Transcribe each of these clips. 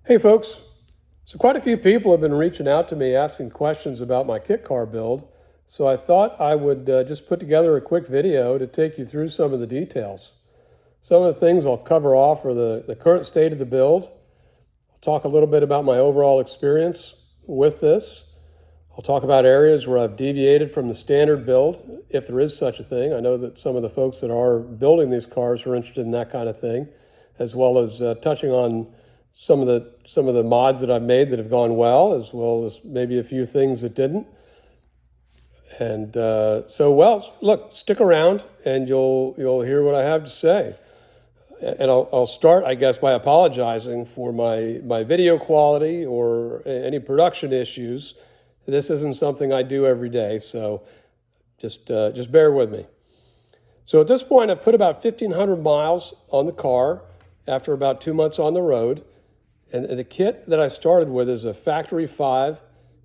Hey folks, so quite a few people have been reaching out to me asking questions about my kit car build, so I thought I would just put together a quick video to take you through some of the details. Some of the things I'll cover off are the current state of the build. I'll talk a little bit about my overall experience with this. I'll talk about areas where I've deviated from the standard build, if there is such a thing. I know that some of the folks that are building these cars are interested in that kind of thing, as well as touching on some of the mods that I've made that have gone well as maybe a few things that didn't. And look, stick around and you'll hear what I have to say. And I'll start, I guess, by apologizing for my video quality or any production issues. This isn't something I do every day, so just bear with me. So at this point, I've put about 1,500 miles on the car after about 2 months on the road. And the kit that I started with is a factory 5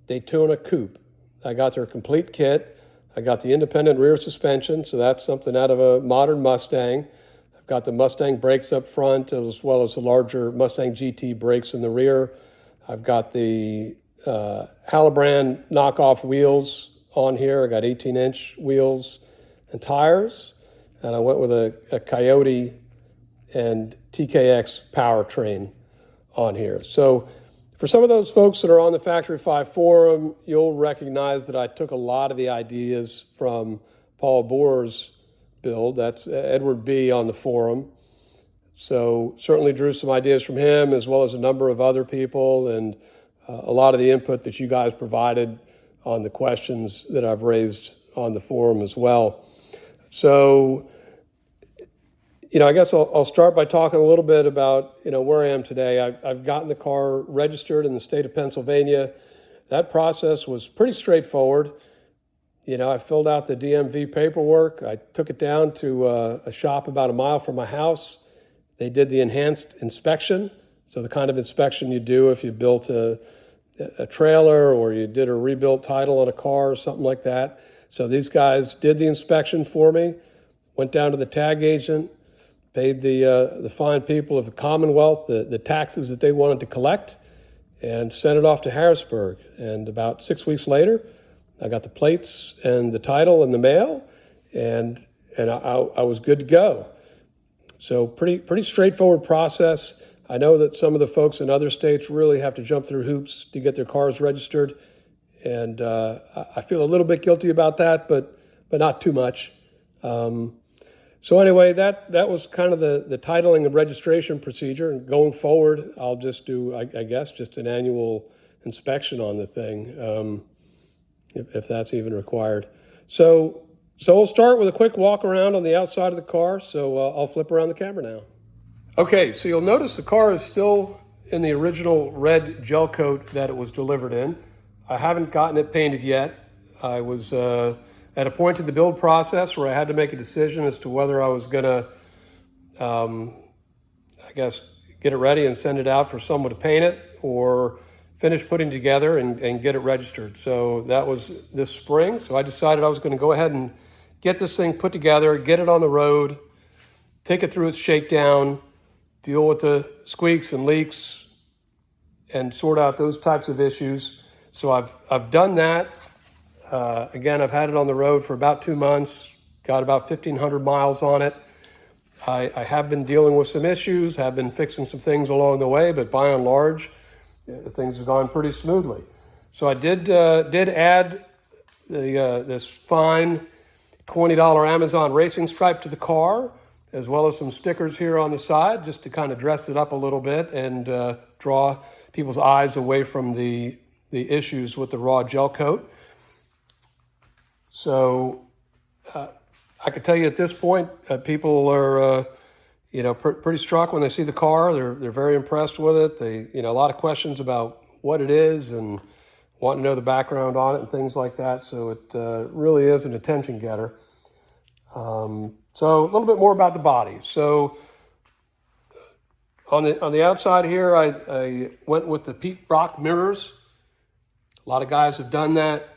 Daytona coupe. I got their complete kit. I got the independent rear suspension, so that's something out of a modern Mustang. I've got the Mustang brakes up front, as well as the larger Mustang GT brakes in the rear. I've got the Halibran knockoff wheels on here. I got 18-inch wheels and tires. And I went with a Coyote and TKX powertrain on here. So for some of those folks that are on the Factory 5 forum, you'll recognize that I took a lot of the ideas from Paul Bohr's build. That's Edward B. on the forum. So certainly drew some ideas from him, as well as a number of other people, and a lot of the input that you guys provided on the questions that I've raised on the forum as well. So I guess I'll start by talking a little bit about, where I am today. I've gotten the car registered in the state of Pennsylvania. That process was pretty straightforward. I filled out the DMV paperwork. I took it down to a shop about a mile from my house. They did the enhanced inspection. So the kind of inspection you do if you built a trailer or you did a rebuilt title on a car or something like that. So these guys did the inspection for me, went down to the tag agent, paid the fine people of the Commonwealth the taxes that they wanted to collect, and sent it off to Harrisburg. And about 6 weeks later, I got the plates and the title in the mail, and I was good to go. So pretty straightforward process. I know that some of the folks in other states really have to jump through hoops to get their cars registered, and I feel a little bit guilty about that, but not too much. So anyway, that was kind of the titling and registration procedure. And going forward, I'll just do, I guess, just an annual inspection on the thing, if that's even required. So we'll start with a quick walk around on the outside of the car. So I'll flip around the camera now. Okay, so you'll notice the car is still in the original red gel coat that it was delivered in. I haven't gotten it painted yet. I was at a point in the build process where I had to make a decision as to whether I was going to, get it ready and send it out for someone to paint it, or finish putting together and get it registered. So that was this spring. So I decided I was going to go ahead and get this thing put together, get it on the road, take it through its shakedown, deal with the squeaks and leaks, and sort out those types of issues. So I've done that. Again, I've had it on the road for about 2 months, got about 1,500 miles on it. I have been dealing with some issues, have been fixing some things along the way, but by and large, things have gone pretty smoothly. So I did add this fine $20 Amazon racing stripe to the car, as well as some stickers here on the side, just to kind of dress it up a little bit and draw people's eyes away from the issues with the raw gel coat. So I can tell you at this point, people are, pretty struck when they see the car. They're very impressed with it. They, a lot of questions about what it is and want to know the background on it and things like that. So it really is an attention getter. So a little bit more about the body. So on the outside here, I went with the Pete Brock mirrors. A lot of guys have done that.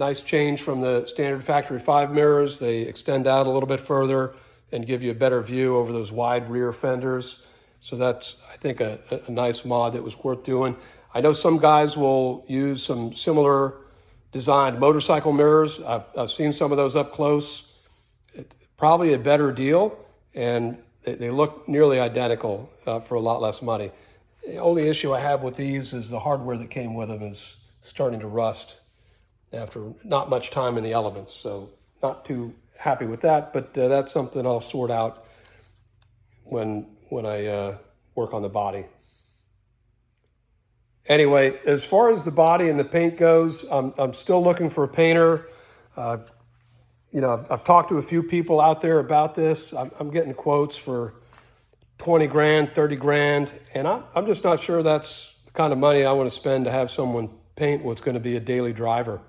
Nice change from the standard factory 5 mirrors. They extend out a little bit further and give you a better view over those wide rear fenders. So that's, I think a nice mod that was worth doing. I know some guys will use some similar designed motorcycle mirrors. I've seen some of those up close. It's probably a better deal, and they look nearly identical for a lot less money. The only issue I have with these is the hardware that came with them is starting to rust after not much time in the elements. So not too happy with that, but that's something I'll sort out when I work on the body. Anyway, as far as the body and the paint goes, I'm still looking for a painter. I've talked to a few people out there about this. I'm getting quotes for 20 grand, 30 grand, and I'm just not sure that's the kind of money I want to spend to have someone paint what's going to be a daily driver.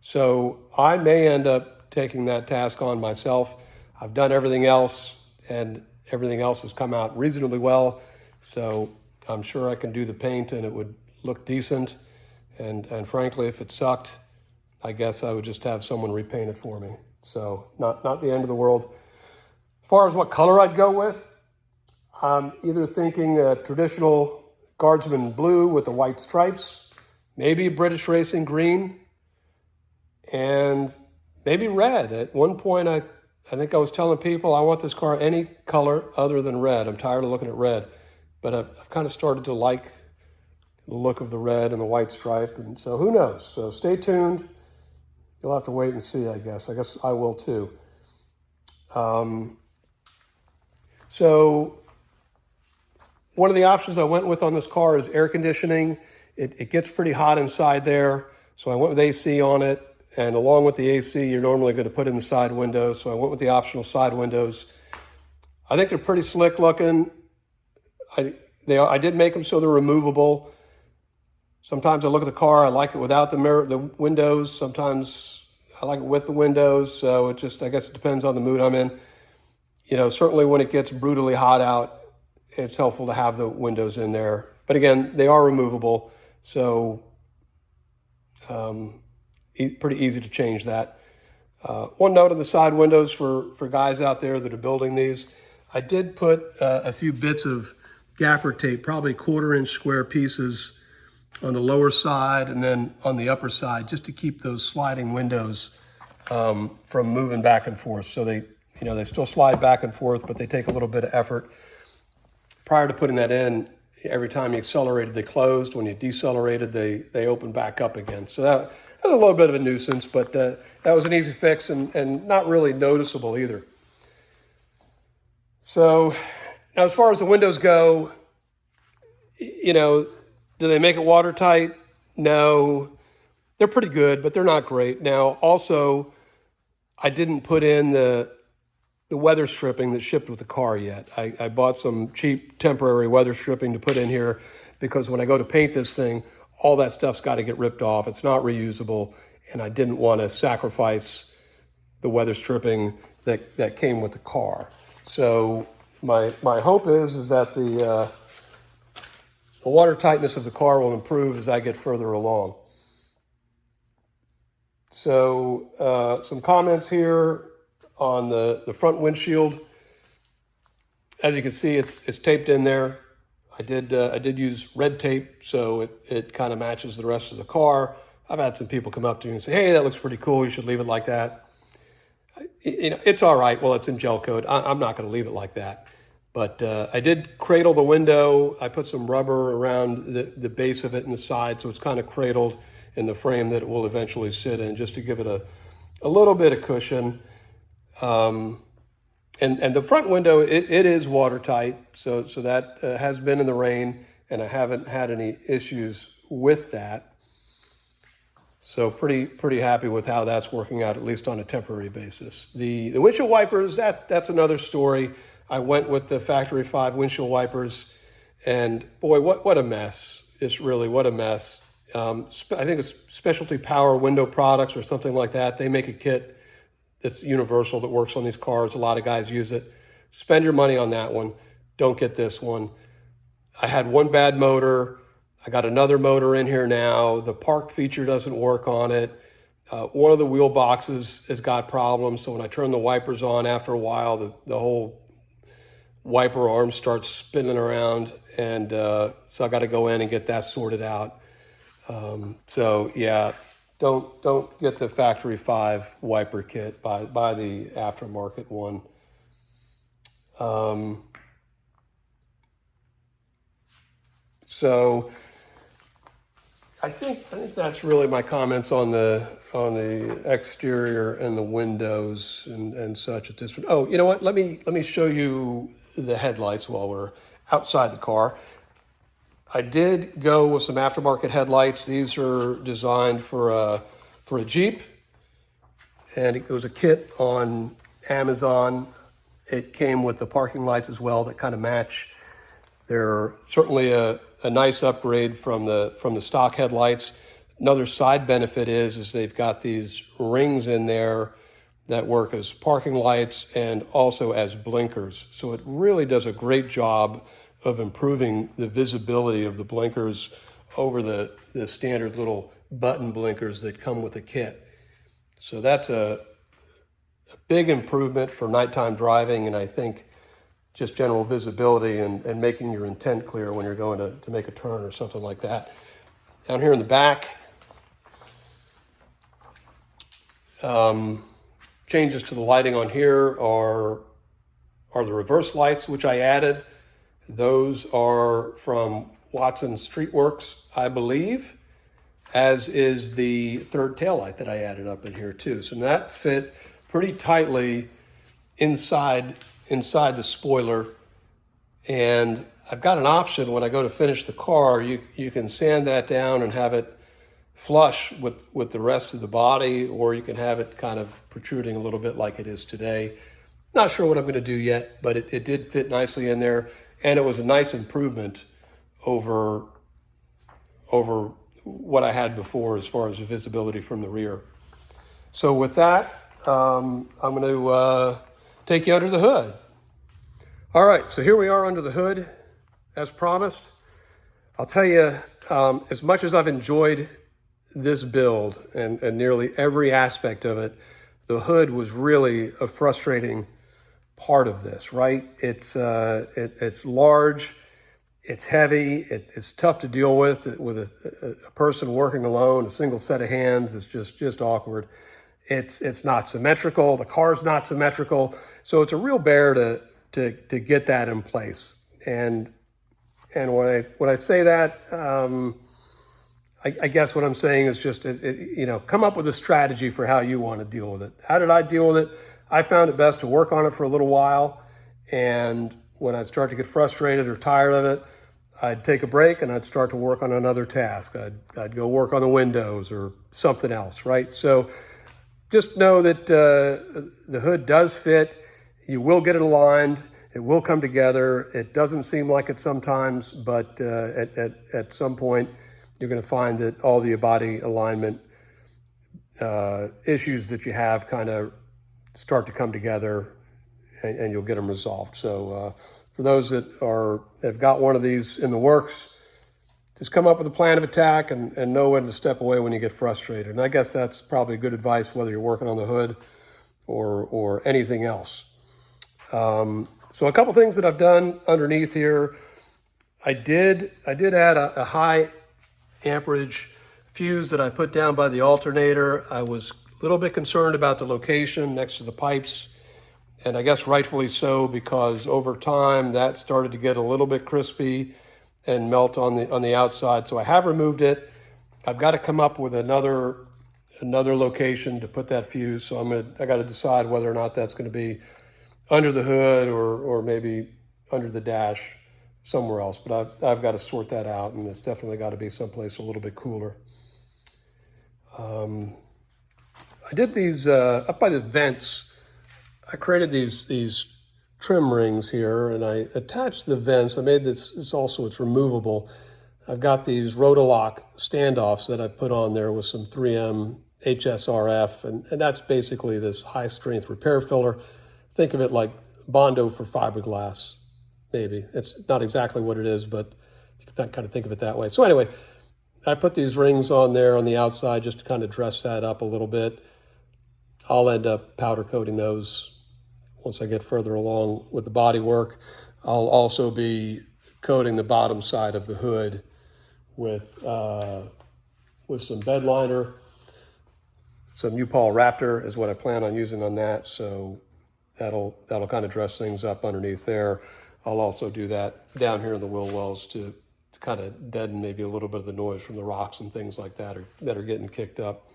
So I may end up taking that task on myself. I've done everything else, and everything else has come out reasonably well. So I'm sure I can do the paint and it would look decent. And frankly, if it sucked, I guess I would just have someone repaint it for me. So not the end of the world. As far as what color I'd go with, I'm either thinking a traditional Guardsman blue with the white stripes, maybe British Racing green, and maybe red. At one point, I think I was telling people I want this car any color other than red. I'm tired of looking at red, but I've kind of started to like the look of the red and the white stripe, and so who knows? So stay tuned. You'll have to wait and see, I guess. I guess I will too. So one of the options I went with on this car is air conditioning. It gets pretty hot inside there, so I went with AC on it. And along with the AC, you're normally going to put in the side windows, so I went with the optional side windows. I think they're pretty slick looking. I did make them so they're removable. Sometimes I look at the car, I like it without the windows. Sometimes I like it with the windows. So I guess it depends on the mood I'm in. Certainly when it gets brutally hot out, it's helpful to have the windows in there. But again, they are removable. So pretty easy to change that. One note on the side windows for guys out there that are building these, I did put a few bits of gaffer tape, probably 1/4-inch square pieces on the lower side and then on the upper side, just to keep those sliding windows from moving back and forth. So they still slide back and forth, but they take a little bit of effort. Prior to putting that in, every time you accelerated, they closed. When you decelerated, they opened back up again. So that was a little bit of a nuisance, but that was an easy fix and not really noticeable either. So now as far as the windows go, do they make it watertight? No. They're pretty good, but they're not great. Now, also, I didn't put in the weather stripping that shipped with the car yet. I bought some cheap temporary weather stripping to put in here because when I go to paint this thing, all that stuff's got to get ripped off. It's not reusable, and I didn't want to sacrifice the weather stripping that came with the car. So my hope is that the water tightness of the car will improve as I get further along. So some comments here on the front windshield. As you can see, it's taped in there. I did use red tape, so it kind of matches the rest of the car. I've had some people come up to me and say, "Hey, that looks pretty cool. You should leave it like that." It's all right. Well, it's in gel coat. I'm not going to leave it like that. But I did cradle the window. I put some rubber around the base of it and the side, so it's kind of cradled in the frame that it will eventually sit in, just to give it a little bit of cushion. And the front window, it is watertight, so that has been in the rain, and I haven't had any issues with that. So pretty happy with how that's working out, at least on a temporary basis. The windshield wipers, that's another story. I went with the Factory 5 windshield wipers, and boy, what a mess. It's really, what a mess. I think it's Specialty Power Window Products or something like that. They make a kit that's universal that works on these cars. A lot of guys use it. Spend your money on that one. Don't get this one. I had one bad motor. I got another motor in here now. The park feature doesn't work on it. One of the wheel boxes has got problems, so when I turn the wipers on after a while, the whole wiper arm starts spinning around, and so I got to go in and get that sorted out. So yeah, don't get the factory 5 wiper kit. Buy the aftermarket one. So I think that's really my comments on the exterior and the windows and such at this point. Oh, you know what? Let me show you the headlights while we're outside the car. I did go with some aftermarket headlights. These are designed for a Jeep, and it was a kit on Amazon. It came with the parking lights as well that kind of match. They're certainly a nice upgrade from the stock headlights. Another side benefit is they've got these rings in there that work as parking lights and also as blinkers. So it really does a great job of improving the visibility of the blinkers over the standard little button blinkers that come with the kit. So that's a big improvement for nighttime driving, and I think just general visibility and making your intent clear when you're going to make a turn or something like that. Down here in the back, changes to the lighting on here are the reverse lights, which I added. Those are from Watson Streetworks, I believe, as is the third taillight that I added up in here too. So that fit pretty tightly inside the spoiler. And I've got an option when I go to finish the car. You can sand that down and have it flush with the rest of the body, or you can have it kind of protruding a little bit like it is today. Not sure what I'm going to do yet, but it did fit nicely in there, and it was a nice improvement over what I had before as far as the visibility from the rear. So with that, I'm going to take you under the hood. All right, so here we are under the hood, as promised. I'll tell you, as much as I've enjoyed this build and nearly every aspect of it, the hood was really a frustrating part of this, right? It's large, it's heavy, it's tough to deal with a person working alone, a single set of hands. It's just awkward. It's not symmetrical. The car's not symmetrical, so it's a real bear to get that in place. And when I say that, I guess what I'm saying is just come up with a strategy for how you want to deal with it. How did I deal with it? I found it best to work on it for a little while, and when I'd start to get frustrated or tired of it, I'd take a break and I'd start to work on another task. I'd go work on the windows or something else, right? So just know that the hood does fit. You will get it aligned. It will come together. It doesn't seem like it sometimes, but at some point, you're going to find that all the body alignment issues that you have kind of start to come together, and you'll get them resolved. So for those that have got one of these in the works, just come up with a plan of attack and know when to step away when you get frustrated. And I guess that's probably good advice whether you're working on the hood or anything else. So a couple things that I've done underneath here. I did add a high amperage fuse that I put down by the alternator. I was a little bit concerned about the location next to the pipes, and I guess rightfully so, because over time that started to get a little bit crispy and melt on the outside. So I have removed it. I've got to come up with another location to put that fuse. So I got to decide whether or not that's going to be under the hood or maybe under the dash somewhere else. But I've got to sort that out, and it's definitely got to be someplace a little bit cooler. I did these up by the vents. I created these trim rings here, and I attached the vents. I made this it's removable. I've got these Rotolock standoffs that I put on there with some 3M HSRF, and that's basically this high strength repair filler. Think of it like Bondo for fiberglass, maybe. It's not exactly what it is, but you can kind of think of it that way. So anyway, I put these rings on there on the outside just to kind of dress that up a little bit. I'll end up powder coating those once I get further along with the body work. I'll also be coating the bottom side of the hood with some bed liner. Some U-Paul Raptor is what I plan on using on that, so that'll kind of dress things up underneath there. I'll also do that down here in the wheel wells to kind of deaden maybe a little bit of the noise from the rocks and things like that that are getting kicked up.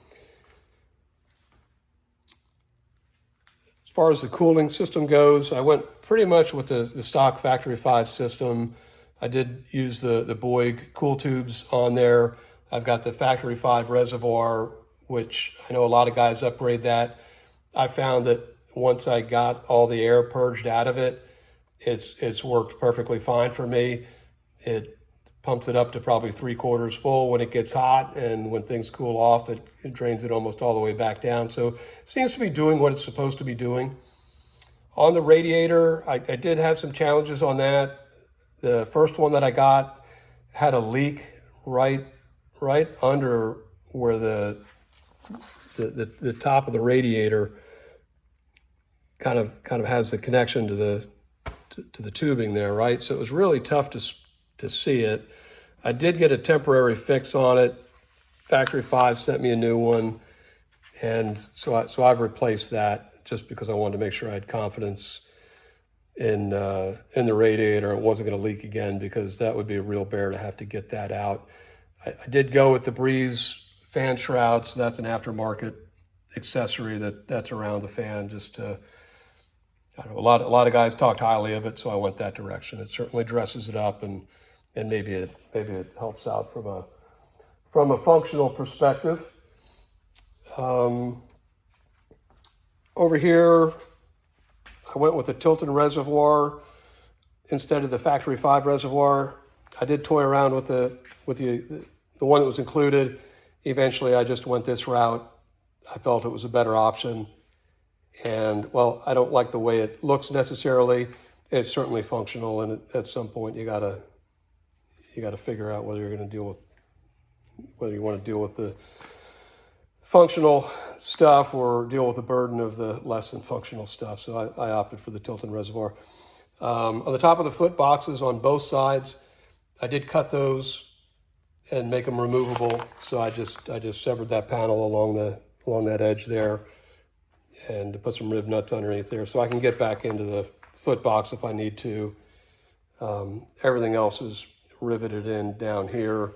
As far as the cooling system goes, I went pretty much with the stock Factory 5 system. I did use the Boyd cool tubes on there. I've got the Factory 5 reservoir, which I know a lot of guys upgrade that. I found that once I got all the air purged out of it, it's worked perfectly fine for me. It pumps it up to probably 3/4 full when it gets hot, and when things cool off, it drains it almost all the way back down. So it seems to be doing what it's supposed to be doing. On the radiator, I did have some challenges on that. The first one that I got had a leak right under where the top of the radiator kind of has the connection to the tubing there, right? So it was really tough to see it. I did get a temporary fix on it. Factory 5 sent me a new one, and so I've replaced that just because I wanted to make sure I had confidence in the radiator. It wasn't going to leak again, because that would be a real bear to have to get that out. I did go with the Breeze fan shroud, so that's an aftermarket accessory that's around the fan. Just to, I don't know, a lot of guys talked highly of it, so I went that direction. It certainly dresses it up, and maybe it helps out from a functional perspective. Over here, I went with a Tilton reservoir instead of the Factory 5 reservoir. I did toy around with the one that was included. Eventually, I just went this route. I felt it was a better option. And, well, I don't like the way it looks necessarily. It's certainly functional, and at some point you gotta figure out whether you want to deal with the functional stuff or deal with the burden of the less than functional stuff. So I opted for the Tilton reservoir. On the top of the foot boxes on both sides, I did cut those and make them removable. So I just severed that panel along that edge there, and put some rib nuts underneath there, so I can get back into the foot box if I need to. Everything else is riveted in down here.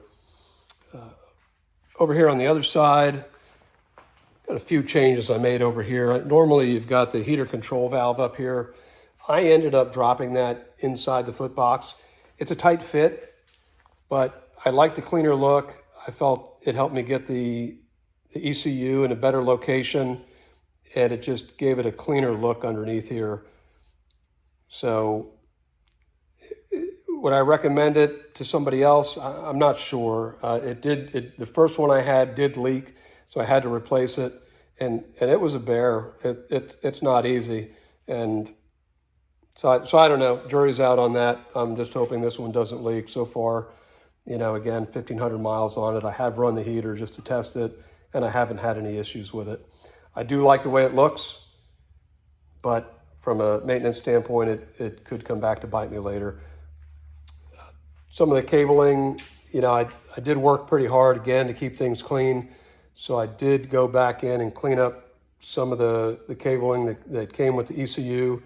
Over here on the other side, got a few changes I made over here. Normally you've got the heater control valve up here. I ended up dropping that inside the foot box. It's a tight fit, but I like the cleaner look. I felt it helped me get the ECU in a better location, and it just gave it a cleaner look underneath here. So would I recommend it to somebody else? I'm not sure. The first one I had did leak, so I had to replace it, and it was a bear. It's not easy, and so I don't know. Jury's out on that. I'm just hoping this one doesn't leak. So far, again, 1,500 miles on it. I have run the heater just to test it, and I haven't had any issues with it. I do like the way it looks, but from a maintenance standpoint, it could come back to bite me later. Some of the cabling, I did work pretty hard, again, to keep things clean. So I did go back in and clean up some of the cabling that came with the ECU,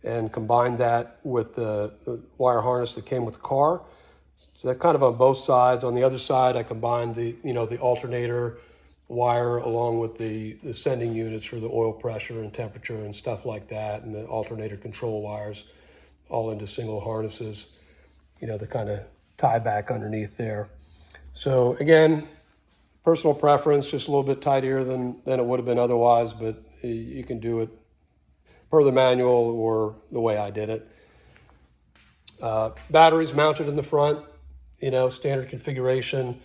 and combined that with the wire harness that came with the car. So that's kind of on both sides. On the other side, I combined the alternator wire along with the sending units for the oil pressure and temperature and stuff like that, and the alternator control wires all into single harnesses, the kind of tie back underneath there. So again, personal preference, just a little bit tighter than it would have been otherwise, but you can do it per the manual or the way I did it. Batteries mounted in the front, standard configuration.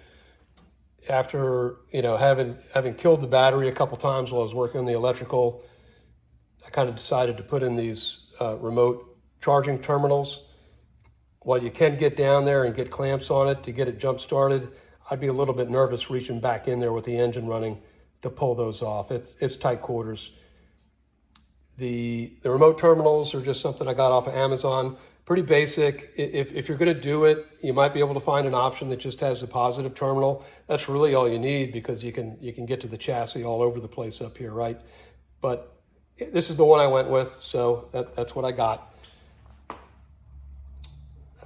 After, having killed the battery a couple times while I was working on the electrical, I kind of decided to put in these remote charging terminals. While you can get down there and get clamps on it to get it jump started, I'd be a little bit nervous reaching back in there with the engine running to pull those off. It's tight quarters. The remote terminals are just something I got off of Amazon. Pretty basic. If you're going to do it, you might be able to find an option that just has the positive terminal. That's really all you need, because you can get to the chassis all over the place up here, right? But this is the one I went with, so that's what I got.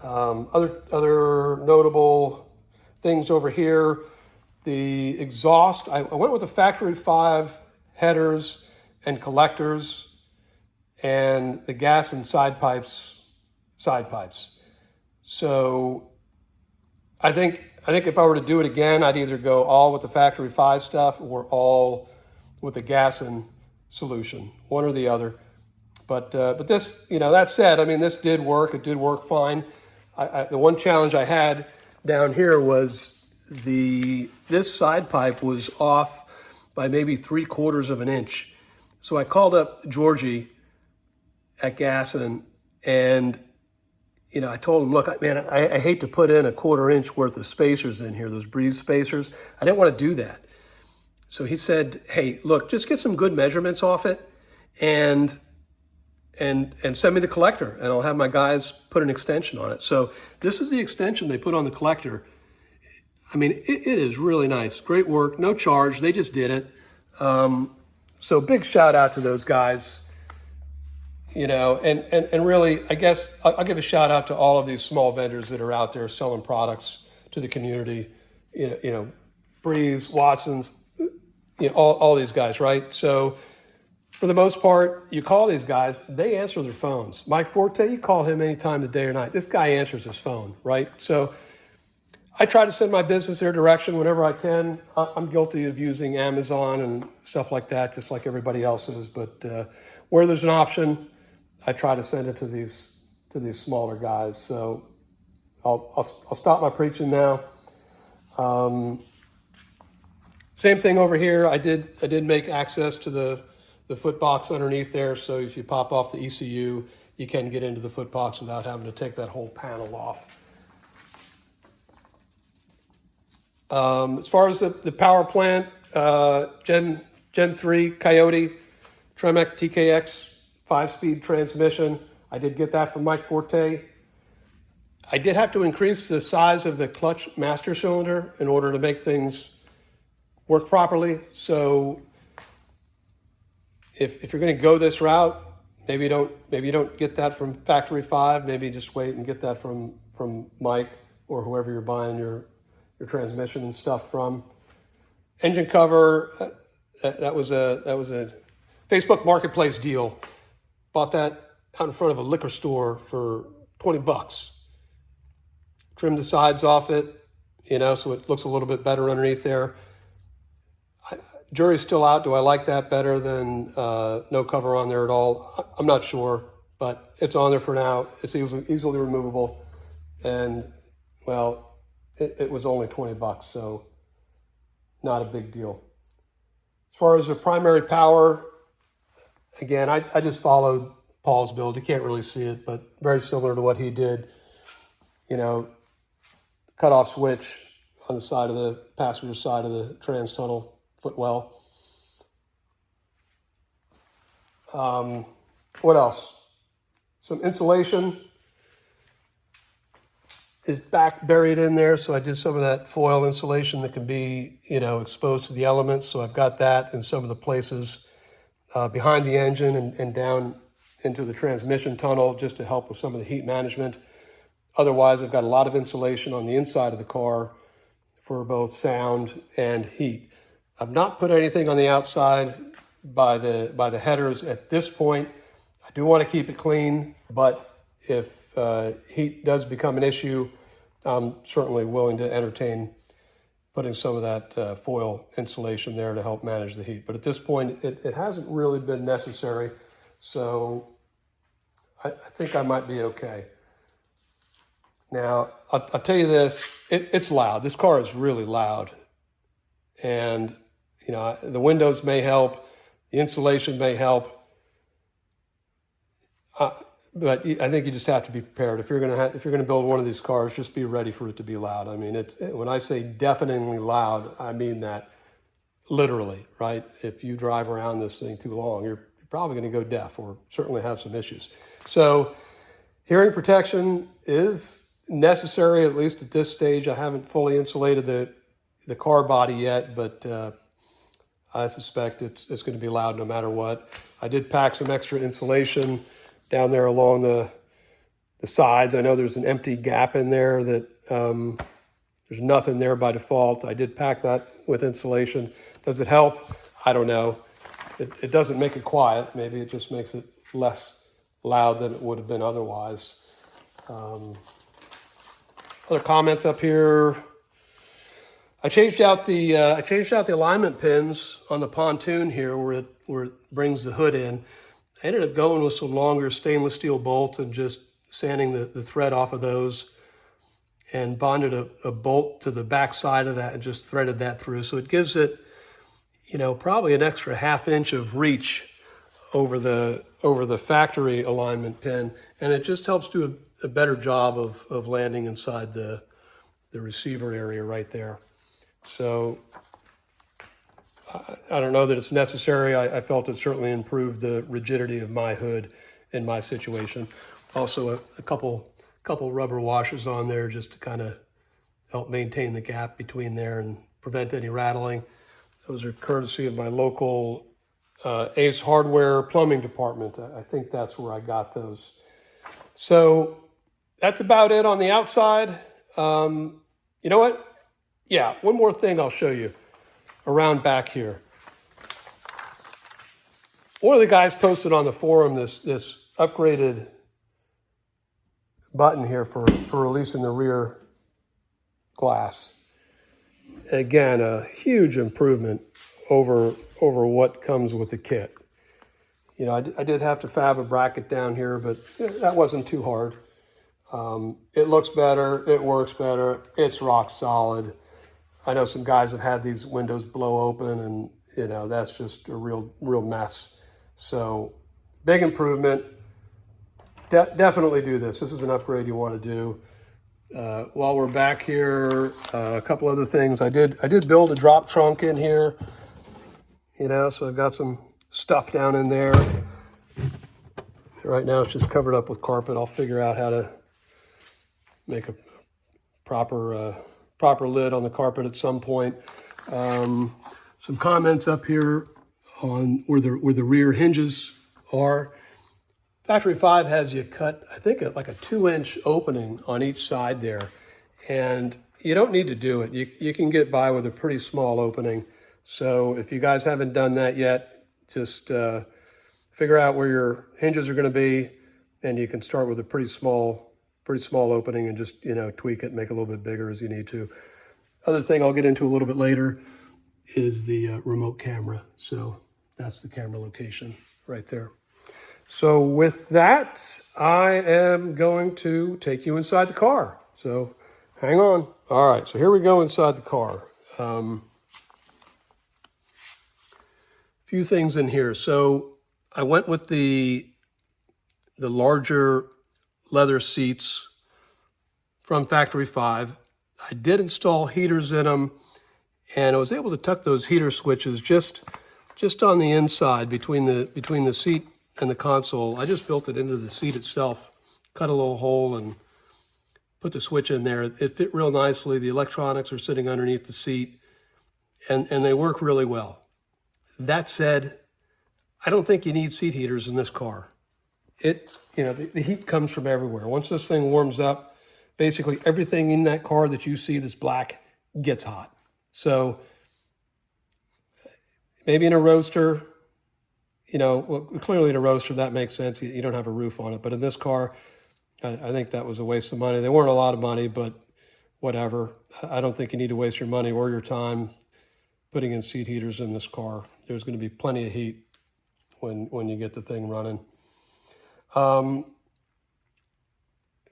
Other notable things over here, the exhaust. I went with the factory 5 headers and collectors, and the gas and side pipes. So I think if I were to do it again, I'd either go all with the factory 5 stuff or all with the gas and solution, one or the other. But this, that said, I mean, this did work. It did work fine. The one challenge I had down here was this side pipe was off by maybe 3/4 of an inch. So I called up Georgie at Gasson, and I told him, look, man, I hate to put in a 1/4 inch worth of spacers in here, those breeze spacers. I didn't want to do that. So he said, hey, look, just get some good measurements off it and send me the collector, and I'll have my guys put an extension on it. So this is the extension they put on the collector. I mean, it is really nice. Great work, no charge. They just did it. So big shout out to those guys. And really, I guess I'll give a shout out to all of these small vendors that are out there selling products to the community. Breeze, Watson's, all these guys, right? So for the most part, you call these guys, they answer their phones. Mike Forte, you call him any time of the day or night. This guy answers his phone, right? So I try to send my business their direction whenever I can. I'm guilty of using Amazon and stuff like that, just like everybody else is. But where there's an option, I try to send it to these smaller guys. So I'll stop my preaching now. Same thing over here. I did make access to the foot box underneath there. So if you pop off the ECU, you can get into the foot box without having to take that whole panel off. As far as the power plant, Gen 3 Coyote, Tremec TKX 5-speed transmission. I did get that from Mike Forte. I did have to increase the size of the clutch master cylinder in order to make things work properly. So if you're going to go this route, maybe you don't get that from factory 5. Maybe just wait and get that from Mike or whoever you're buying your transmission and stuff from. Engine cover, that was a Facebook Marketplace deal. Bought that out in front of a liquor store for $20. Trimmed the sides off it, so it looks a little bit better underneath there. Jury's still out. Do I like that better than no cover on there at all? I'm not sure, but it's on there for now. It's easily removable, and well, it was only $20, so not a big deal. As far as the primary power, again, I just followed Paul's build. You can't really see it, but very similar to what he did. Cut-off switch on the side of the passenger side of the trans tunnel footwell. What else? Some insulation is buried in there, so I did some of that foil insulation that can be, exposed to the elements. So I've got that in some of the places behind the engine and down into the transmission tunnel, just to help with some of the heat management. Otherwise, I've got a lot of insulation on the inside of the car for both sound and heat. I've not put anything on the outside by the headers at this point. I do want to keep it clean, but if heat does become an issue, I'm certainly willing to entertain putting some of that foil insulation there to help manage the heat. But at this point, it hasn't really been necessary, so I think I might be okay. Now, I'll tell you this, it's loud. This car is really loud. And, the windows may help, the insulation may help. But I think you just have to be prepared. If you're gonna build one of these cars, just be ready for it to be loud. I mean, when I say deafeningly loud, I mean that literally, right? If you drive around this thing too long, you're probably going to go deaf or certainly have some issues. So Hearing protection is necessary, at least at this stage. I haven't fully insulated the car body yet, but I suspect it's going to be loud no matter what. I did pack some extra insulation down there along the sides. I know there's an empty gap in there that there's nothing there by default. I did pack that with insulation. Does it help? I don't know. It doesn't make it quiet. Maybe it just makes it less loud than it would have been otherwise. Other comments up here. I changed out the alignment pins on the pontoon here where it brings the hood in. I ended up going with some longer stainless steel bolts and just sanding the thread off of those, and bonded a bolt to the back side of that and just threaded that through. So it gives it, probably an extra ½ inch of reach over the factory alignment pin, and it just helps do a better job of landing inside the receiver area right there. So I don't know that it's necessary. I felt it certainly improved the rigidity of my hood in my situation. Also a couple rubber washers on there just to kind of help maintain the gap between there and prevent any rattling. Those are courtesy of my local Ace Hardware plumbing department. I think that's where I got those. So that's about it on the outside. You know what? Yeah, one more thing I'll show you around back here. One of the guys posted on the forum this upgraded button here for releasing the rear glass. Again, a huge improvement over what comes with the kit. I did have to fab a bracket down here, but that wasn't too hard. It looks better, it works better, it's rock solid. I know some guys have had these windows blow open, and that's just a real mess. So big improvement. Definitely do this. This is an upgrade you want to do. While we're back here, a couple other things. I did build a drop trunk in here. So I've got some stuff down in there. Right now it's just covered up with carpet. I'll figure out how to make a proper lid on the carpet at some point. Some comments up here on where the rear hinges are. Factory 5 has you cut, I think, like a 2-inch opening on each side there. And you don't need to do it. You can get by with a pretty small opening. So if you guys haven't done that yet, just figure out where your hinges are going to be, and you can start with a pretty small opening and just, tweak it, make it a little bit bigger as you need to. Other thing I'll get into a little bit later is the remote camera. So that's the camera location right there. So with that, I am going to take you inside the car. So hang on. All right, so here we go inside the car. Few things in here. So I went with the larger leather seats from Factory 5. I did install heaters in them, and I was able to tuck those heater switches just on the inside between the seat and the console. I just built it into the seat itself, cut a little hole and put the switch in there. It fit real nicely. The electronics are sitting underneath the seat, and they work really well. That said, I don't think you need seat heaters in this car. The heat comes from everywhere. Once this thing warms up, basically everything in that car that you see that's black gets hot. So maybe in a roadster, clearly in a roadster, that makes sense. You don't have a roof on it. But in this car, I think that was a waste of money. They weren't a lot of money, but whatever. I don't think you need to waste your money or your time putting in seat heaters in this car. There's going to be plenty of heat when you get the thing running.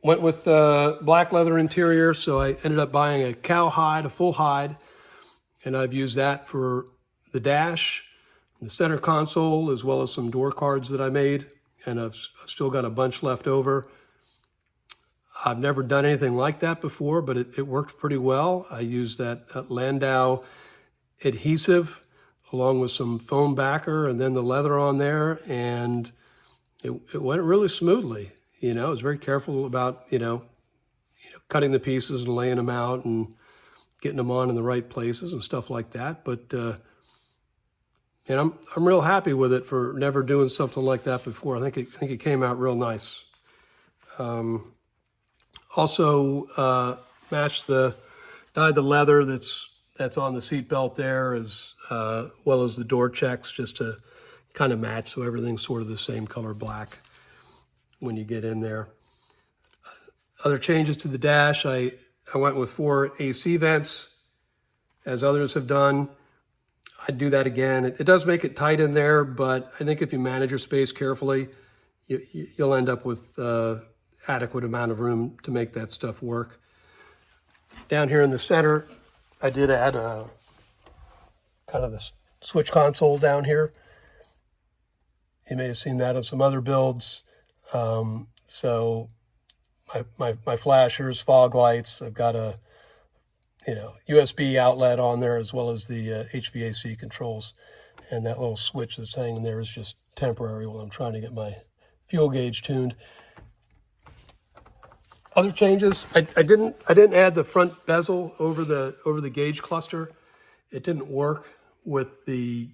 Went with black leather interior, so I ended up buying a cowhide, a full hide, and I've used that for the dash, the center console, as well as some door cards that I made, and I've still got a bunch left over. I've never done anything like that before, but it worked pretty well. I used that Landau adhesive along with some foam backer and then the leather on there, and it went really smoothly. I was very careful about, cutting the pieces and laying them out and getting them on in the right places and stuff like that. But, and I'm real happy with it for never doing something like that before. I think it came out real nice. Also, matched dyed the leather that's on the seatbelt there, as well as the door checks, just to kind of match, so everything's sort of the same color black when you get in there. Other changes to the dash, I went with 4 AC vents, as others have done. I'd do that again. It does make it tight in there, but I think if you manage your space carefully, you'll end up with adequate amount of room to make that stuff work. Down here in the center, I did add kind of the switch console down here. You may have seen that on some other builds. So my flashers, fog lights, I've got a USB outlet on there, as well as the HVAC controls. And that little switch that's hanging there is just temporary while I'm trying to get my fuel gauge tuned. Other changes, I didn't add the front bezel over the gauge cluster. It didn't work with the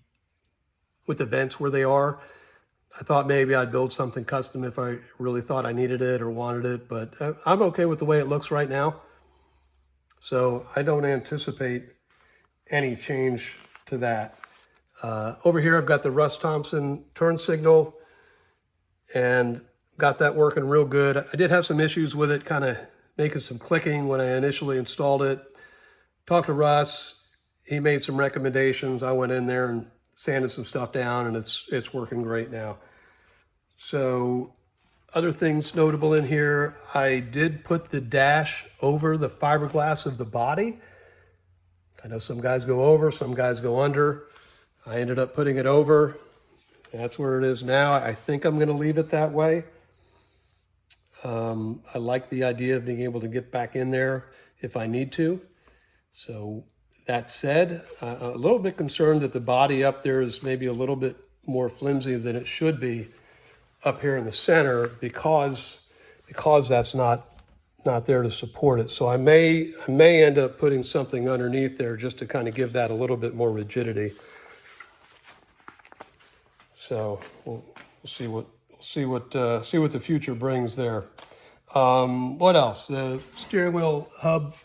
vents where they are. I thought maybe I'd build something custom if I really thought I needed it or wanted it, but I'm okay with the way it looks right now. So I don't anticipate any change to that. Over here, I've got the Russ Thompson turn signal and got that working real good. I did have some issues with it kind of making some clicking when I initially installed it. Talked to Russ, he made some recommendations. I went in there and sanded some stuff down, and it's working great now. So other things notable in here, I did put the dash over the fiberglass of the body. I know some guys go over, some guys go under. I ended up putting it over. That's where it is now. I think I'm going to leave it that way. I like the idea of being able to get back in there if I need to. So that said, a little bit concerned that the body up there is maybe a little bit more flimsy than it should be up here in the center, because that's not there to support it. So I may end up putting something underneath there just to kind of give that a little bit more rigidity. So we'll see what the future brings there. What else? The steering wheel hub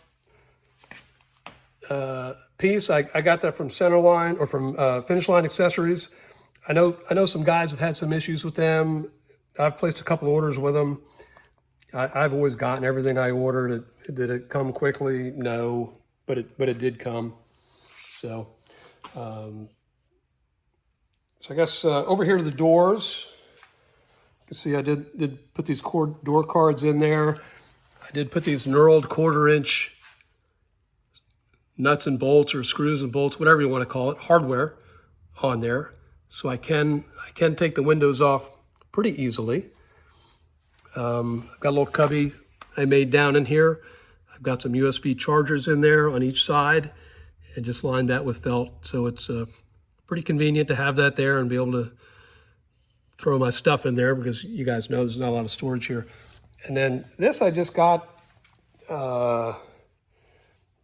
piece, I got that from Centerline, or from Finish Line Accessories. I know some guys have had some issues with them. I've placed a couple orders with them. I've always gotten everything I ordered. Did it come quickly? No, but it did come. So I guess over here to the doors, you can see I did put these door cards in there. I did put these knurled 1/4-inch nuts and bolts, or screws and bolts, whatever you want to call it, hardware on there. So I can take the windows off pretty easily. I've got a little cubby I made down in here. I've got some USB chargers in there on each side, and just lined that with felt. So it's pretty convenient to have that there and be able to throw my stuff in there, because you guys know there's not a lot of storage here. And then this I just got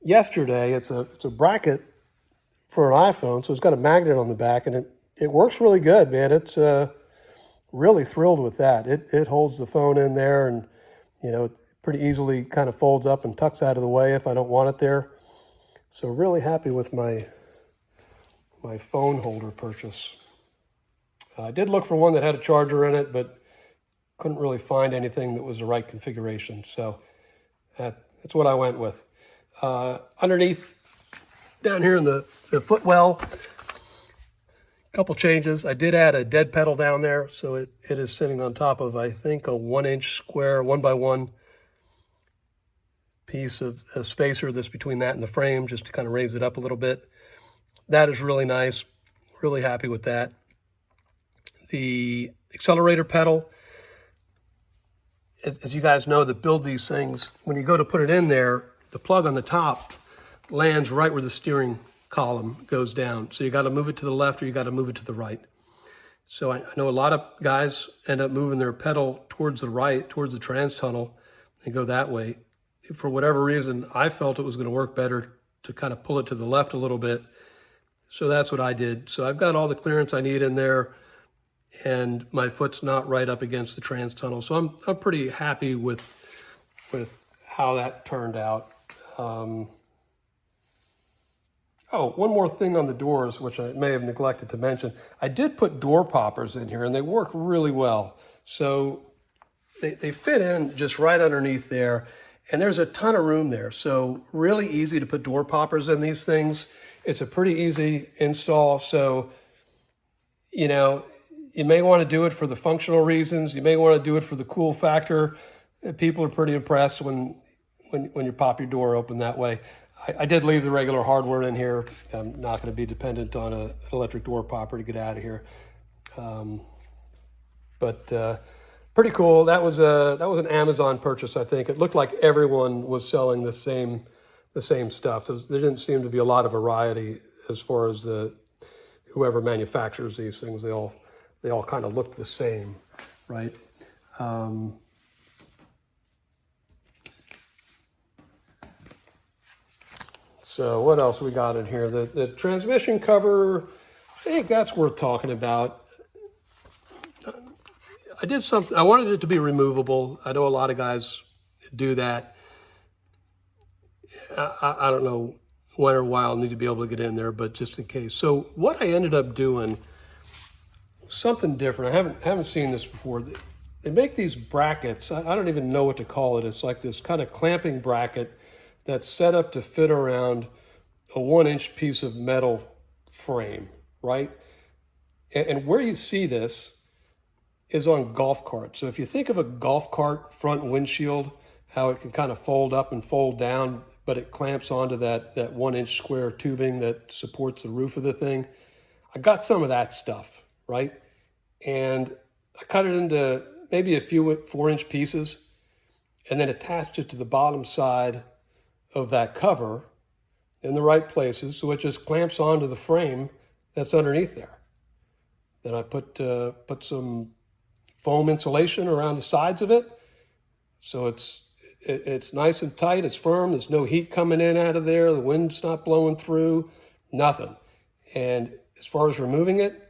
yesterday. It's a bracket for an iPhone, so it's got a magnet on the back, and it works really good, man. It's really thrilled with that. It holds the phone in there, and it pretty easily kind of folds up and tucks out of the way if I don't want it there. So really happy with my phone holder purchase. I did look for one that had a charger in it, but couldn't really find anything that was the right configuration. So that's what I went with. Underneath, down here in the footwell, a couple changes. I did add a dead pedal down there, so it is sitting on top of, I think, a 1-inch square 1x1 piece of a spacer that's between that and the frame, just to kind of raise it up a little bit. That is really nice. Really happy with that. The accelerator pedal, as you guys know that build these things, when you go to put it in there, the plug on the top lands right where the steering column goes down. So you got to move it to the left, or you got to move it to the right. So I know a lot of guys end up moving their pedal towards the right, towards the trans tunnel, and go that way. For whatever reason, I felt it was going to work better to kind of pull it to the left a little bit. So that's what I did. So I've got all the clearance I need in there, and my foot's not right up against the trans tunnel. So I'm pretty happy with how that turned out. Oh, one more thing on the doors, which I may have neglected to mention. I did put door poppers in here, and they work really well. So they fit in just right underneath there, and there's a ton of room there. So really easy to put door poppers in these things. It's a pretty easy install. So, you know, you may want to do it for the functional reasons. You may want to do it for the cool factor. People are pretty impressed when you pop your door open that way. I did leave the regular hardware in here. I'm not going to be dependent on an electric door popper to get out of here. But pretty cool. That was an Amazon purchase, I think. It looked like everyone was selling the same stuff. So there didn't seem to be a lot of variety as far as whoever manufactures these things. They all kind of looked the same, right? So what else we got in here? The transmission cover, I think that's worth talking about. I did something, I wanted it to be removable. I know a lot of guys do that. I don't know when or why I'll need to be able to get in there, but just in case. So what I ended up doing, something different. I haven't seen this before. They make these brackets. I don't even know what to call it. It's like this kind of clamping bracket that's set up to fit around a 1-inch piece of metal frame, right? And where you see this is on golf carts. So if you think of a golf cart front windshield, how it can kind of fold up and fold down, but it clamps onto that 1-inch square tubing that supports the roof of the thing. I got some of that stuff, right? And I cut it into maybe a few 4-inch pieces and then attached it to the bottom side of that cover in the right places, so it just clamps onto the frame that's underneath there. Then I put some foam insulation around the sides of it, so it's nice and tight, it's firm, there's no heat coming in out of there, the wind's not blowing through, nothing. And as far as removing it,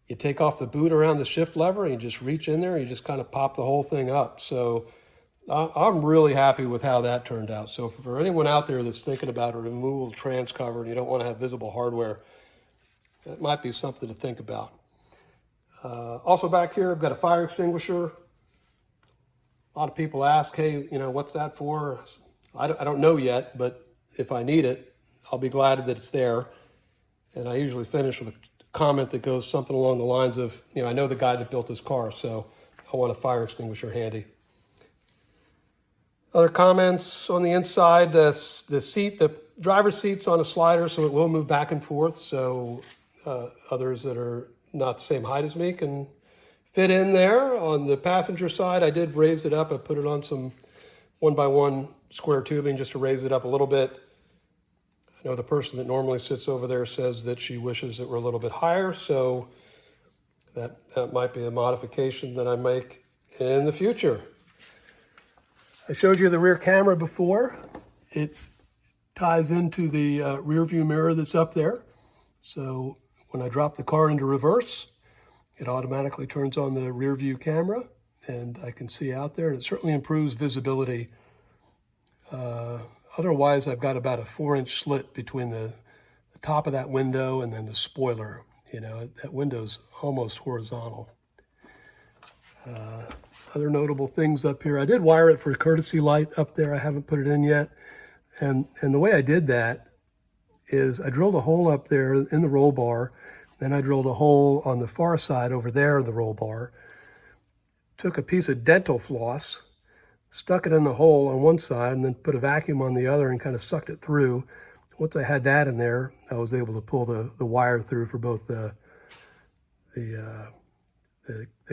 you take off the boot around the shift lever and you just reach in there and you just kind of pop the whole thing up. So I'm really happy with how that turned out. So for anyone out there that's thinking about a removable trans cover and you don't want to have visible hardware, that might be something to think about. Also back here, I've got a fire extinguisher. A lot of people ask, hey, what's that for? I don't know yet, but if I need it, I'll be glad that it's there. And I usually finish with a comment that goes something along the lines of, I know the guy that built this car, so I want a fire extinguisher handy. Other comments on the inside, the seat, the driver's seat's on a slider, so it will move back and forth. So others that are not the same height as me can fit in there. On the passenger side, I did raise it up. I put it on some 1x1 square tubing just to raise it up a little bit. I know the person that normally sits over there says that she wishes it were a little bit higher, so that might be a modification that I make in the future. I showed you the rear camera before. It ties into the rear view mirror that's up there. So when I drop the car into reverse, it automatically turns on the rear view camera and I can see out there, and it certainly improves visibility. Otherwise, I've got about a 4-inch slit between the top of that window and then the spoiler. That window's almost horizontal. Other notable things up here. I did wire it for a courtesy light up there. I haven't put it in yet. And the way I did that is I drilled a hole up there in the roll bar. Then I drilled a hole on the far side over there in the roll bar. Took a piece of dental floss, stuck it in the hole on one side, and then put a vacuum on the other and kind of sucked it through. Once I had that in there, I was able to pull the wire through for both the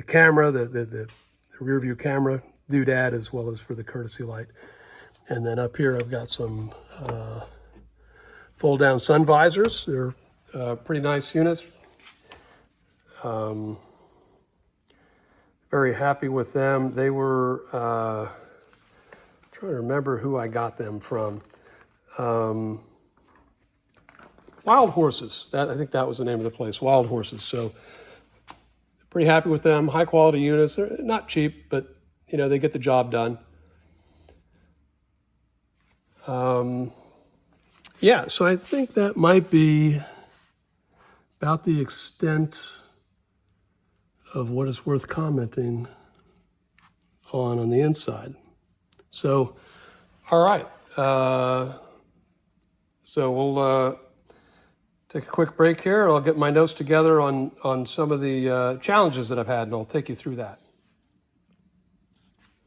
camera, the rear view camera doodad, as well as for the courtesy light. And then up here, I've got some fold down sun visors. They're pretty nice units. Very happy with them. They were, trying to remember who I got them from. Wild Horses. I think that was the name of the place, Wild Horses. So pretty happy with them. High quality units. They're not cheap, but they get the job done. Yeah, so I think that might be about the extent of what is worth commenting on the inside. So, all right. So we'll take a quick break here. I'll get my notes together on some of the challenges that I've had, and I'll take you through that.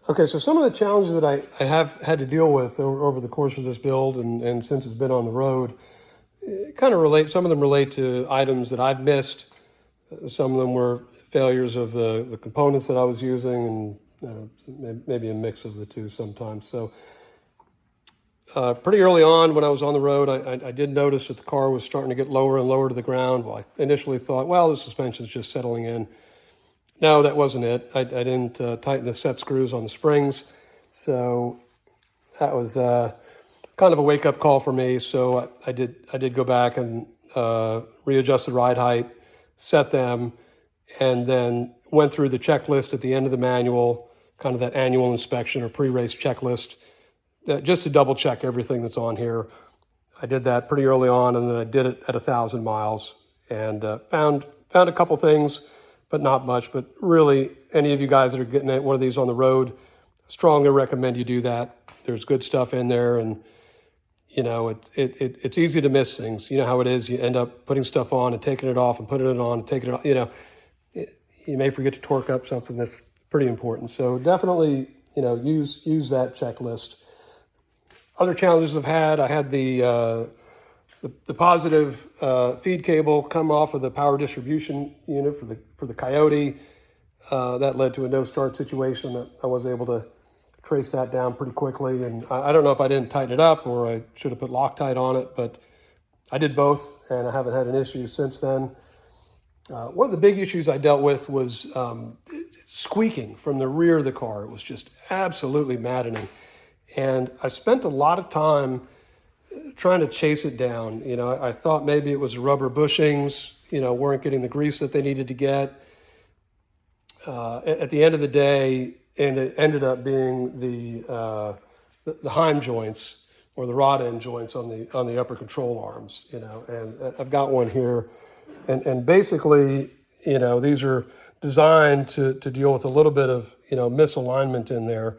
Okay, so some of the challenges that I have had to deal with over the course of this build and since it's been on the road, some of them relate to items that I've missed. Some of them were failures of the components that I was using, and maybe a mix of the two sometimes. So pretty early on when I was on the road, I did notice that the car was starting to get lower and lower to the ground. Well, I initially thought, well, the suspension's just settling in. No, that wasn't it. I didn't tighten the set screws on the springs. So that was kind of a wake-up call for me. So I did go back and readjust the ride height, set them, and then went through the checklist at the end of the manual, kind of that annual inspection or pre-race checklist, just to double check everything that's on here. I did that pretty early on, and then I did it at 1,000 miles and found a couple things, but not much. But really, any of you guys that are getting one of these on the road, strongly recommend you do that. There's good stuff in there, and it's easy to miss things. You know how it is. You end up putting stuff on and taking it off and putting it on and taking it off. You may forget to torque up something that's pretty important. So definitely, use that checklist. Other challenges I had the positive feed cable come off of the power distribution unit for the Coyote. That led to a no start situation that I was able to trace that down pretty quickly. And I don't know if I didn't tighten it up or I should have put Loctite on it, but I did both, and I haven't had an issue since then. One of the big issues I dealt with was squeaking from the rear of the car. It was just absolutely maddening. And I spent a lot of time trying to chase it down. I thought maybe it was rubber bushings, weren't getting the grease that they needed to get. At the end of the day, and it ended up being the heim joints or the rod end joints on the upper control arms, and I've got one here. And basically, these are designed to deal with a little bit of, misalignment in there.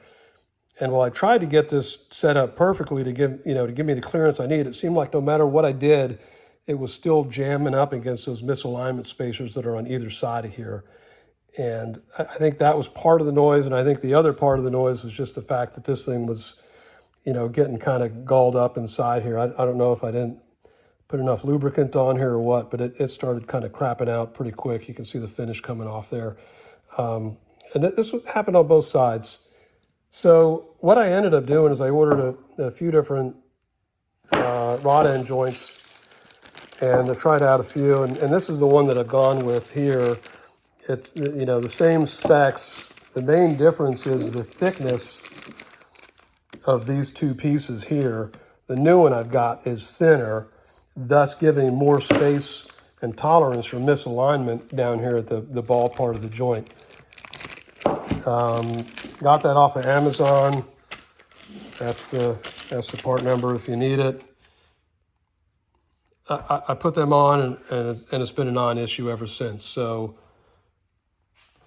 And while I tried to get this set up perfectly to give me the clearance I need, it seemed like no matter what I did, it was still jamming up against those misalignment spacers that are on either side of here. And I think that was part of the noise. And I think the other part of the noise was just the fact that this thing was, getting kind of galled up inside here. I don't know if I didn't put enough lubricant on here or what, but it started kind of crapping out pretty quick. You can see the finish coming off there. And this happened on both sides. So what I ended up doing is I ordered a few different rod end joints and I tried out a few. And this is the one that I've gone with here. It's, the same specs. The main difference is the thickness of these two pieces here. The new one I've got is thinner, thus giving more space and tolerance for misalignment down here at the ball part of the joint. Got that off of Amazon. That's the part number if you need it. I put them on and it's been a non-issue ever since. So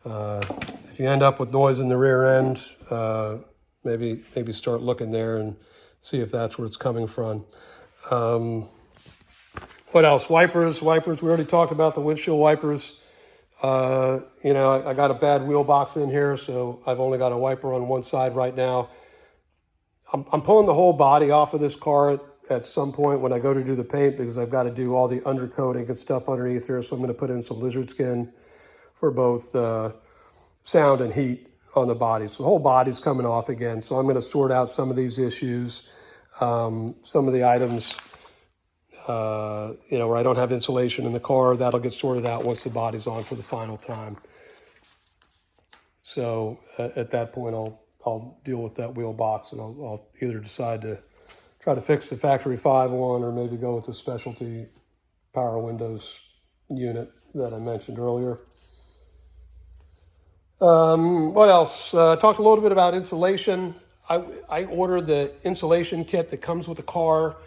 if you end up with noise in the rear end, maybe start looking there and see if that's where it's coming from. What else? Wipers. We already talked about the windshield wipers. I got a bad wheel box in here, so I've only got a wiper on one side right now. I'm pulling the whole body off of this car at some point when I go to do the paint because I've got to do all the undercoating and stuff underneath here. So I'm going to put in some lizard skin for both sound and heat on the body. So the whole body's coming off again. So I'm going to sort out some of these issues, some of the items, where I don't have insulation in the car. That'll get sorted out once the body's on for the final time. So at that point, I'll deal with that wheel box, and I'll either decide to try to fix the factory 5 one, or maybe go with the specialty power windows unit that I mentioned earlier. What else? Talked a little bit about insulation. I ordered the insulation kit that comes with the car.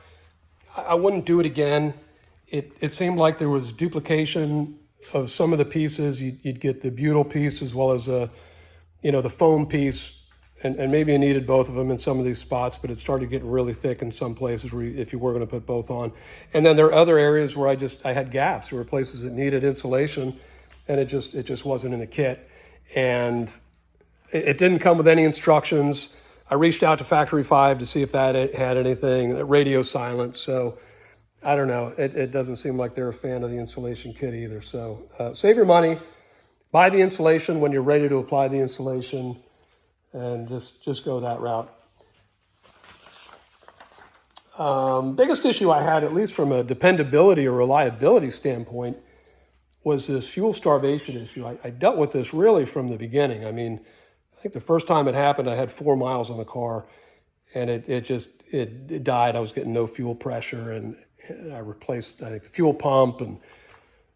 I wouldn't do it again. It seemed like there was duplication of some of the pieces. You'd get the butyl piece as well as the foam piece, and maybe you needed both of them in some of these spots, but it started getting really thick in some places where if you were going to put both on. And then there are other areas where I had gaps. There were places that needed insulation, and it just wasn't in the kit. And it didn't come with any instructions. I reached out to Factory 5 to see if that had anything. Radio silent, so I don't know. It doesn't seem like they're a fan of the insulation kit either. So save your money, buy the insulation when you're ready to apply the insulation, and just go that route. Biggest issue I had, at least from a dependability or reliability standpoint, was this fuel starvation issue. I dealt with this really from the beginning. I mean, I think the first time it happened, I had 4 miles on the car, and it died. I was getting no fuel pressure, and I replaced, I think, the fuel pump, and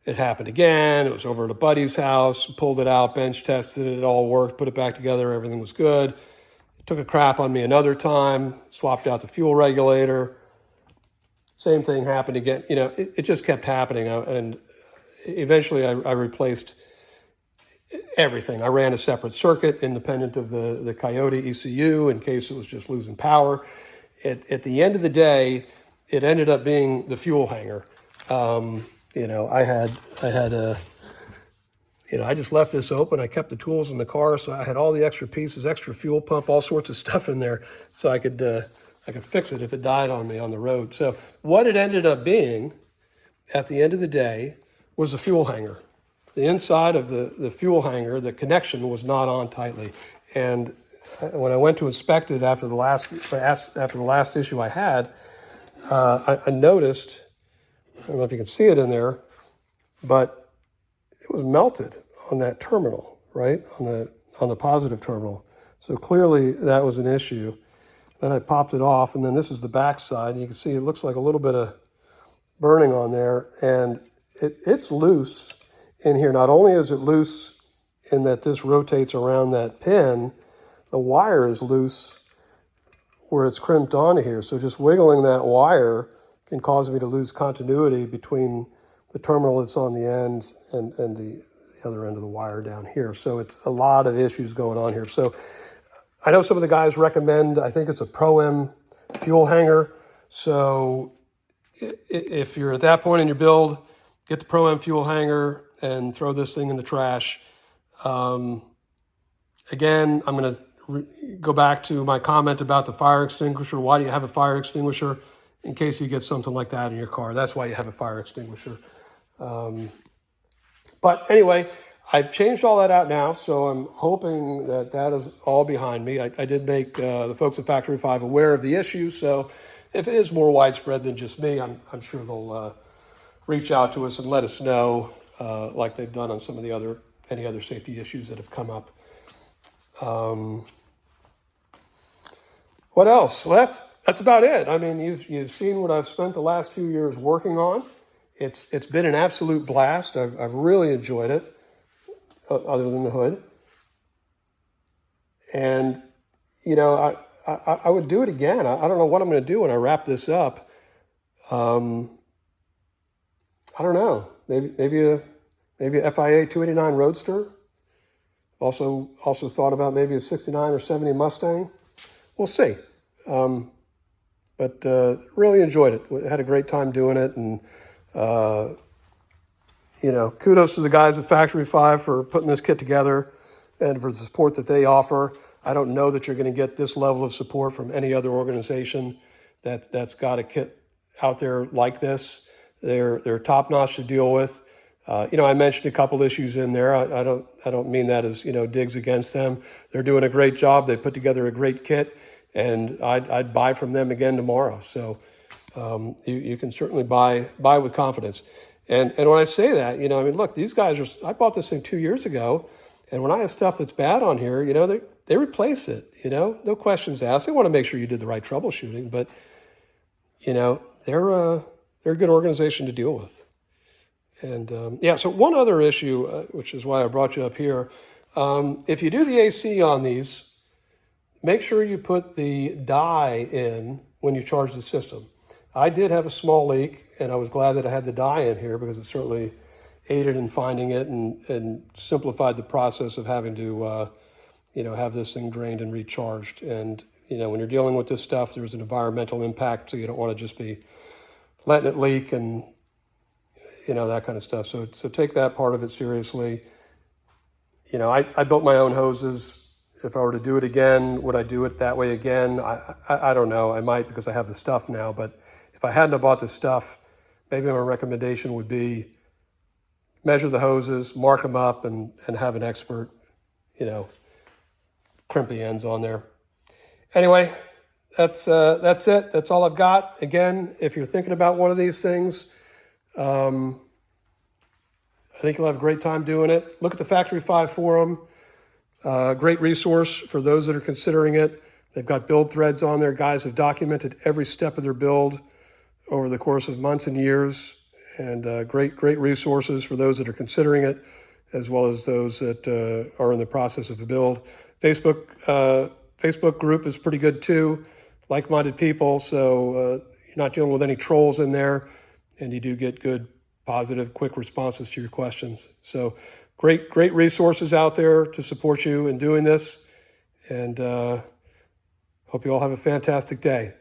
it happened again. It was over at a buddy's house, pulled it out, bench tested it, it all worked, put it back together, everything was good. It took a crap on me another time, swapped out the fuel regulator. Same thing happened again. It just kept happening, and eventually I replaced everything. I ran a separate circuit independent of the Coyote ECU in case it was just losing power. At the end of the day, it ended up being the fuel hanger. I just left this open. I kept the tools in the car, so I had all the extra pieces, extra fuel pump, all sorts of stuff in there, so I could fix it if it died on me on the road. So what it ended up being, at the end of the day, was a fuel hanger. The inside of the fuel hanger, the connection was not on tightly. And when I went to inspect it after the last issue I had, I noticed, I don't know if you can see it in there, but it was melted on that terminal, right? On the positive terminal. So clearly that was an issue. Then I popped it off, and then this is the back side. And you can see it looks like a little bit of burning on there, and it's loose in here. Not only is it loose in that this rotates around that pin, the wire is loose where it's crimped onto here. So just wiggling that wire can cause me to lose continuity between the terminal that's on the end and the other end of the wire down here. So it's a lot of issues going on here. So I know some of the guys recommend, I think it's a Pro-M fuel hanger. So if you're at that point in your build, get the Pro-M fuel hanger and throw this thing in the trash. Again, I'm going to go back to my comment about the fire extinguisher. Why do you have a fire extinguisher? In case you get something like that in your car. That's why you have a fire extinguisher. But anyway, I've changed all that out now, so I'm hoping that is all behind me. I did make the folks at Factory 5 aware of the issue, so if it is more widespread than just me, I'm sure they'll reach out to us and let us know, like they've done on some of any other safety issues that have come up. What else? Well, that's about it. I mean, you've seen what I've spent the last 2 years working on. It's been an absolute blast. I've really enjoyed it, other than the hood. And I would do it again. I don't know what I'm going to do when I wrap this up. I don't know. Maybe a FIA 289 Roadster. Also thought about maybe a 69 or 70 Mustang. We'll see. But really enjoyed it. Had a great time doing it, and kudos to the guys at Factory 5 for putting this kit together and for the support that they offer. I don't know that you're going to get this level of support from any other organization that's got a kit out there like this. They're top-notch to deal with. I mentioned a couple issues in there. I don't mean that as digs against them. They're doing a great job. They put together a great kit, and I'd buy from them again tomorrow. So you can certainly buy with confidence. And when I say that, look, these guys I bought this thing 2 years ago, And when I have stuff that's bad on here, you know, they replace it, you know, no questions asked. They want to make sure you did the right troubleshooting, but, you know, they're a good organization to deal with. And yeah, so one other issue, which is why I brought you up here, if you do the AC on these, make sure you put the dye in when you charge the system. I did have a small leak, and I was glad that I had the dye in here because it certainly aided in finding it and simplified the process of having to, you know, have this thing drained and recharged. And, you know, when you're dealing with this stuff, there's an environmental impact, so you don't want to just be letting it leak and, you know, that kind of stuff. So take that part of it seriously. You know, I built my own hoses. If I were to do it again, would I do it that way again? I don't know. I might because I have the stuff now. But if I hadn't have bought the stuff, maybe my recommendation would be measure the hoses, mark them up, and have an expert, you know, crimp the ends on there. Anyway, that's it. That's all I've got. Again, if you're thinking about one of these things, I think you'll have a great time doing it. Look at the Factory 5 forum. Great resource for those that are considering it. They've got build threads on there. Guys have documented every step of their build over the course of months and years. And great resources for those that are considering it, as well as those that are in the process of a build. Facebook group is pretty good too. Like-minded people, so you're not dealing with any trolls in there, and you do get good, positive, quick responses to your questions. So great resources out there to support you in doing this, and hope you all have a fantastic day.